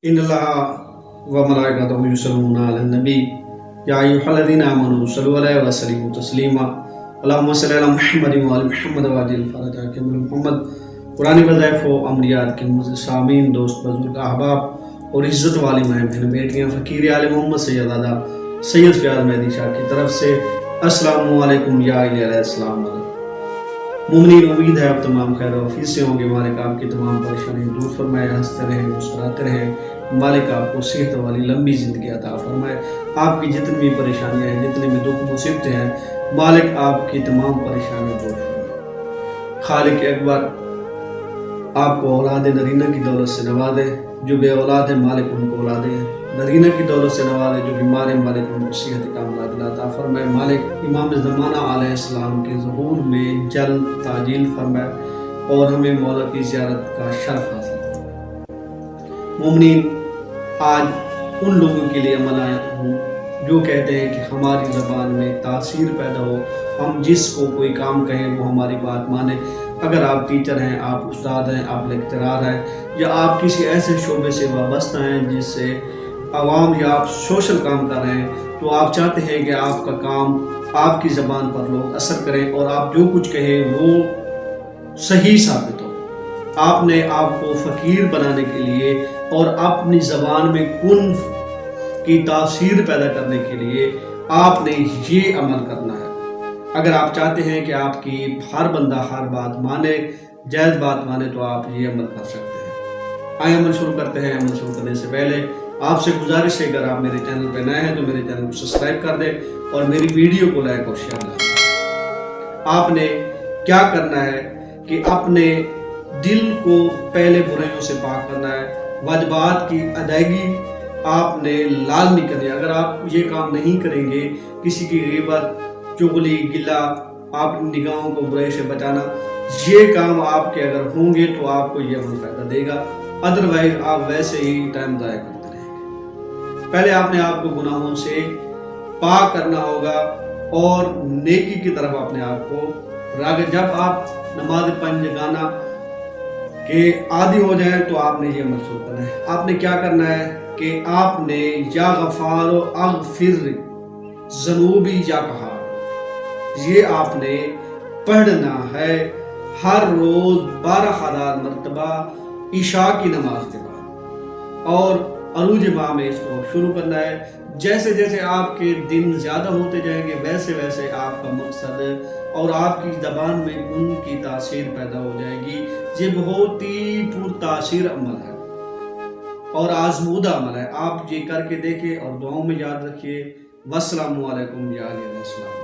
ان اللہ و ملائکتہ یصلون علی النبی یا ایھا الذین آمنوا صلوا علیہ وسلموا تسلیما اللہم صلی علی محمد و آل محمد وعجل فرجہ کے محمد۔ قرآن وظائف و عملیات کے معزز سامعین، دوست، بزرگ، احباب اور عزت والی ماں بہن بیٹیاں، فقیر آل محمد سید دادا سید فیاض مہدی شاہ کی طرف سے السلام علیکم یا علیہ السلام علیکم۔ مومنین، امید ہے آپ تمام خیر و عافیت سے ہوں گے۔ مالک آپ کی تمام پریشانیاں دور فرمائے، ہنستے رہیں، مسکراتے رہیں۔ مالک آپ کو صحت والی لمبی زندگی عطا فرمائے۔ آپ کی جتنی بھی پریشانیاں ہیں، جتنے بھی دکھ مصیبتیں ہیں، مالک آپ کی تمام پریشانیاں دور فرمائے۔ خالق اکبر آپ کو اولاد نرینہ کی دولت سے نوازے۔ جو بے اولاد ہیں، مالک ان کو اولاد نرینہ کی دولت سے نوازے۔ جو بیمار ہیں، مالک ان کو صحت کاملہ عطا فرمائے۔ مالک امام زمانہ علیہ السلام کے ظہور میں جلد تعجیل فرمائے اور ہمیں مولا کی زیارت کا شرف حاصل فرمائے۔ مومنین، آج ان لوگوں کے لیے عمل آیا ہوں جو کہتے ہیں کہ ہماری زبان میں تاثیر پیدا ہو، ہم جس کو کوئی کام کہیں وہ ہماری بات مانے۔ اگر آپ ٹیچر ہیں، آپ استاد ہیں، آپ لیکچرار ہیں، یا آپ کسی ایسے شعبے سے وابستہ ہیں جس سے عوام یا آپ سوشل کام کر رہے ہیں، تو آپ چاہتے ہیں کہ آپ کا کام، آپ کی زبان پر لوگ اثر کریں اور آپ جو کچھ کہیں وہ صحیح ثابت ہو۔ آپ نے آپ کو فقیر بنانے کے لیے اور اپنی زبان میں کن کی تاثیر پیدا کرنے کے لیے آپ نے یہ عمل کرنا ہے۔ اگر آپ چاہتے ہیں کہ آپ کی ہر بندہ ہر بات مانے، جائز بات مانے، تو آپ یہ عمل کر سکتے ہیں۔ آئیں عمل شروع کرتے ہیں۔ عمل شروع کرنے سے پہلے آپ سے گزارش ہے، اگر آپ میرے چینل پہ نئے ہیں تو میرے چینل کو سبسکرائب کر دیں اور میری ویڈیو کو لائک اور شیئر کریں۔ آپ نے کیا کرنا ہے کہ اپنے دل کو پہلے برائیوں سے پاک کرنا ہے۔ واجبات کی ادائیگی آپ نے لازمی کرنی ہے۔ اگر آپ یہ کام نہیں کریں گے، کسی کی غیبت، چغلی، گلہ، آپ نگاہوں کو برائی سے بچانا، یہ کام آپ کے اگر ہوں گے تو آپ کو یہ عمل فائدہ دے گا۔ ادروائز آپ ویسے ہی ٹائم ضائع کرتے رہیں گے۔ پہلے آپ نے آپ کو گناہوں سے پاک کرنا ہوگا اور نیکی کی طرف اپنے آپ کو راغب۔ جب آپ نماز پنجگانہ کے عادی ہو جائیں تو آپ نے یہ عمل شروع کرنا ہے۔ آپ نے کیا کرنا ہے کہ آپ نے یا غفار و اغفر ذنوبی یا کہا، یہ آپ نے پڑھنا ہے ہر روز 12,000 مرتبہ عشاء کی نماز کے بعد، اور عروج ماہ میں اس کو شروع کرنا ہے۔ جیسے جیسے آپ کے دن زیادہ ہوتے جائیں گے، ویسے ویسے آپ کا مقصد اور آپ کی زبان میں ان کی تاثیر پیدا ہو جائے گی۔ یہ بہت ہی پر تاثیر عمل ہے اور آزمودہ عمل ہے۔ آپ یہ کر کے دیکھیں اور دعاؤں میں یاد رکھیے۔ والسلام علیکم یا علیہ السلام۔